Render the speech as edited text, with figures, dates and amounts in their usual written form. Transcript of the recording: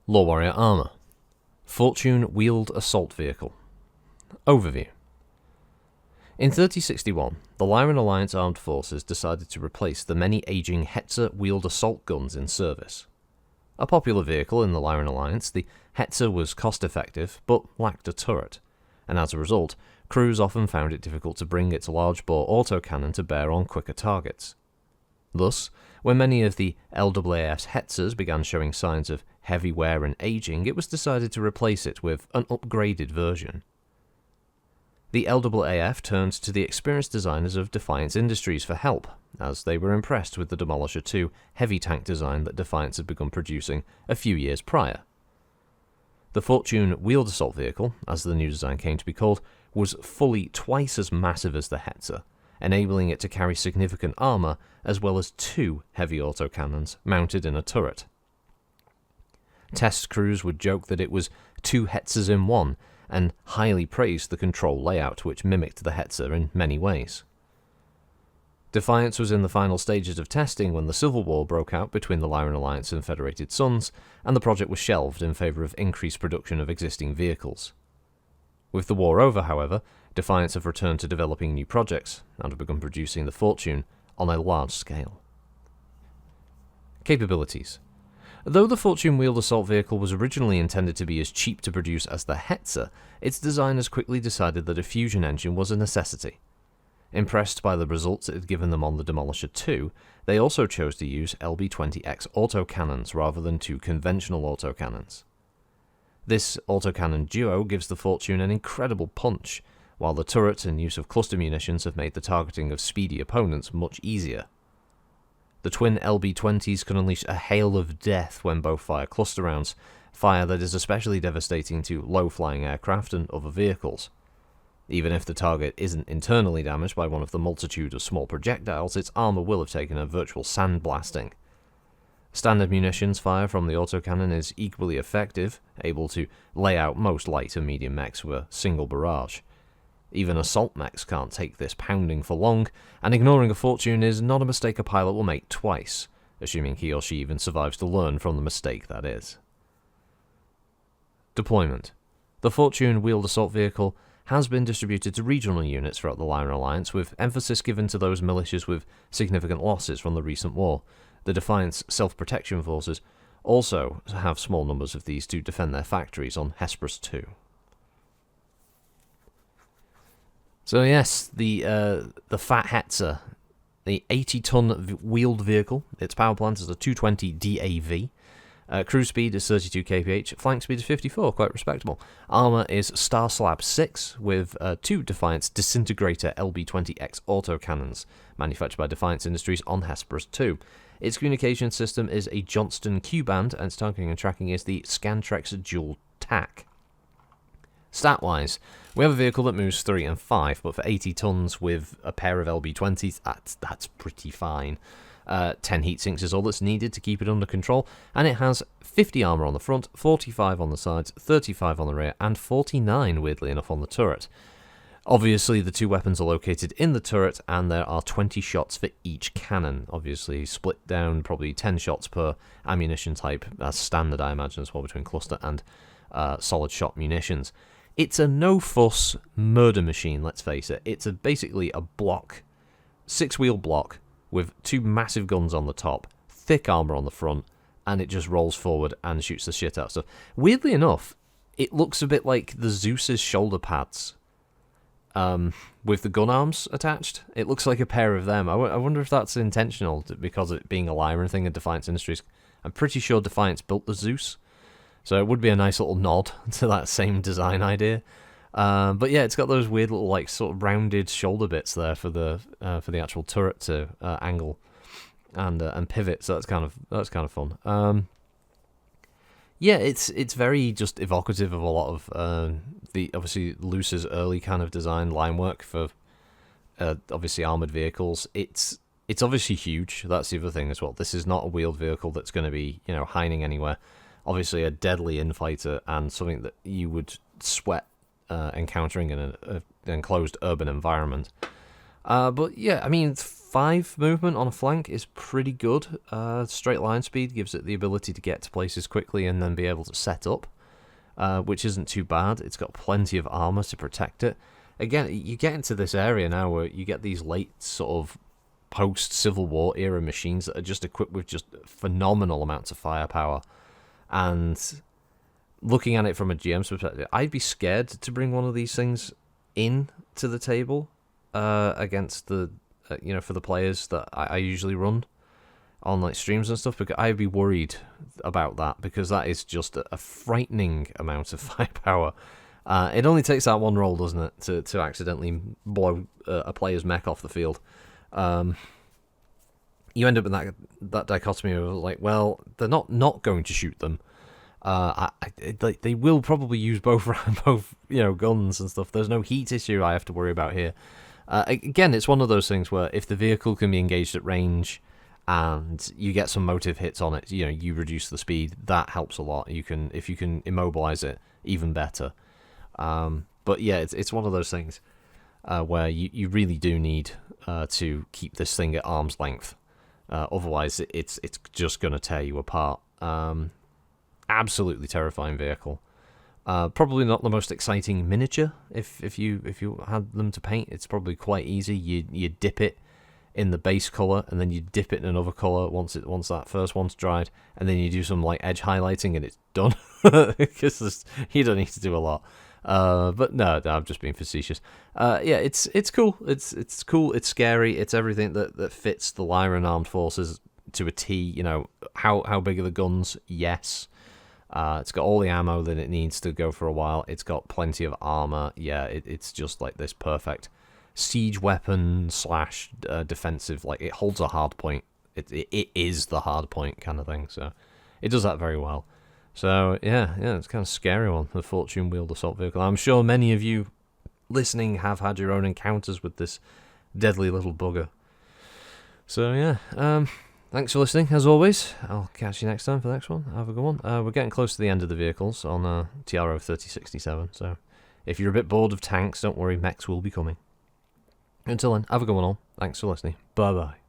LoreWarrior Armor. Fortune Wheeled Assault Vehicle. Overview. In 3061, the Lyran Alliance Armed Forces decided to replace the many aging Hetzer wheeled assault guns in service. A popular vehicle in the Lyran Alliance, the Hetzer was cost-effective but lacked a turret, and as a result, crews often found it difficult to bring its large-bore autocannon to bear on quicker targets. Thus, when many of the LWAF's Hetzers began showing signs of heavy wear and aging, it was decided to replace it with an upgraded version. The LWAF turned to the experienced designers of Defiance Industries for help, as they were impressed with the Demolisher II heavy tank design that Defiance had begun producing a few years prior. The Fortune Wheeled Assault Vehicle, as the new design came to be called, was fully twice as massive as the Hetzer, enabling it to carry significant armor as well as 2 heavy autocannons mounted in a turret. Test crews would joke that it was 2 Hetzers in one, and highly praised the control layout, which mimicked the Hetzer in many ways. Defiance was in the final stages of testing when the Civil War broke out between the Lyran Alliance and Federated Suns, and the project was shelved in favour of increased production of existing vehicles. With the war over, however, Defiance have returned to developing new projects, and have begun producing the Fortune on a large scale. Capabilities. Though the Fortune Wheeled Assault Vehicle was originally intended to be as cheap to produce as the Hetzer, its designers quickly decided that a fusion engine was a necessity. Impressed by the results it had given them on the Demolisher II, they also chose to use LB-20X autocannons rather than 2 conventional autocannons. This autocannon duo gives the Fortune an incredible punch, while the turret and use of cluster munitions have made the targeting of speedy opponents much easier. The twin LB-20s can unleash a hail of death when both fire cluster rounds, fire that is especially devastating to low-flying aircraft and other vehicles. Even if the target isn't internally damaged by one of the multitude of small projectiles, its armor will have taken a virtual sandblasting. Standard munitions fire from the autocannon is equally effective, able to lay out most light and medium mechs with a single barrage. Even assault mechs can't take this pounding for long, and ignoring a Fortune is not a mistake a pilot will make twice, assuming he or she even survives to learn from the mistake that is. Deployment. The Fortune Wheeled Assault Vehicle has been distributed to regional units throughout the Lyran Alliance, with emphasis given to those militias with significant losses from the recent war. The Defiance Self-Protection Forces also have small numbers of these to defend their factories on Hesperus II. So yes, the Fat Hetzer, the 80-ton wheeled vehicle. Its power plant is a 220 DAV. Cruise speed is 32 kph, flank speed is 54, quite respectable. Armor is Star Slab 6 with 2 Defiance Disintegrator LB-20X autocannons, manufactured by Defiance Industries on Hesperus II. Its communication system is a Johnston Q-band, and its targeting and tracking is the Scantrex Dual TAC. Stat-wise, we have a vehicle that moves 3 and 5, but for 80 tons with a pair of LB-20s, that's pretty fine. 10 heat sinks is all that's needed to keep it under control, and it has 50 armor on the front, 45 on the sides, 35 on the rear, and 49, weirdly enough, on the turret. Obviously, the 2 weapons are located in the turret, and there are 20 shots for each cannon. Obviously, split down probably 10 shots per ammunition type, as standard, I imagine, as well, between cluster and solid shot munitions. It's a no-fuss murder machine, let's face it. It's basically a block, 6-wheel block, with 2 massive guns on the top, thick armor on the front, and it just rolls forward and shoots the shit out of stuff. Weirdly enough, it looks a bit like the Zeus's shoulder pads, with the gun arms attached. It looks like a pair of them. I wonder if that's intentional, because of it being a Lyran thing at Defiance Industries. I'm pretty sure Defiance built the Zeus, so it would be a nice little nod to that same design idea. But yeah, it's got those weird little, like, sort of rounded shoulder bits there for the actual turret to angle and pivot. So that's kind of fun. Yeah, it's very just evocative of a lot of the obviously Luce's early kind of design line work for obviously armored vehicles. It's obviously huge. That's the other thing as well. This is not a wheeled vehicle that's going to be, hiding anywhere. Obviously, a deadly infighter and something that you would sweat encountering in an enclosed urban environment. But yeah, I mean, 5 movement on a flank is pretty good. Straight line speed gives it the ability to get to places quickly and then be able to set up, which isn't too bad. It's got plenty of armor to protect it. Again, you get into this area now where you get these late sort of post-Civil War era machines that are just equipped with just phenomenal amounts of firepower. And looking at it from a GM's perspective, I'd be scared to bring one of these things in to the table against the, for the players that I usually run on like streams and stuff, because I'd be worried about that, because that is just a frightening amount of firepower. It only takes that one roll, doesn't it, to accidentally blow a player's mech off the field. You end up in that dichotomy of like, well, they're not going to shoot them. They will probably use both guns and stuff. There's no heat issue I have to worry about here. Again, it's one of those things where if the vehicle can be engaged at range and you get some motive hits on it, you reduce the speed. That helps a lot. If you can immobilize it, even better. But yeah, it's one of those things where you really do need to keep this thing at arm's length. Otherwise, it's just going to tear you apart. Absolutely terrifying vehicle. Probably not the most exciting miniature. If you had them to paint, it's probably quite easy. You dip it in the base color, and then you dip it in another color once that first one's dried, and then you do some like edge highlighting, and it's done. Because you don't need to do a lot. But no, I'm just being facetious. Yeah, it's cool. It's cool. It's scary. It's everything that fits the Lyran armed forces to a T. How big are the guns? Yes. It's got all the ammo that it needs to go for a while. It's got plenty of armor. Yeah, it's just like this perfect siege weapon / defensive. Like, it holds a hard point. It is the hard point kind of thing. So it does that very well. So yeah, it's kind of scary one, the Fortune Wheeled Assault Vehicle. I'm sure many of you listening have had your own encounters with this deadly little bugger. So yeah, thanks for listening, as always. I'll catch you next time for the next one. Have a good one. We're getting close to the end of the vehicles on TRO 3067, so if you're a bit bored of tanks, don't worry, mechs will be coming. Until then, have a good one all. Thanks for listening. Bye-bye.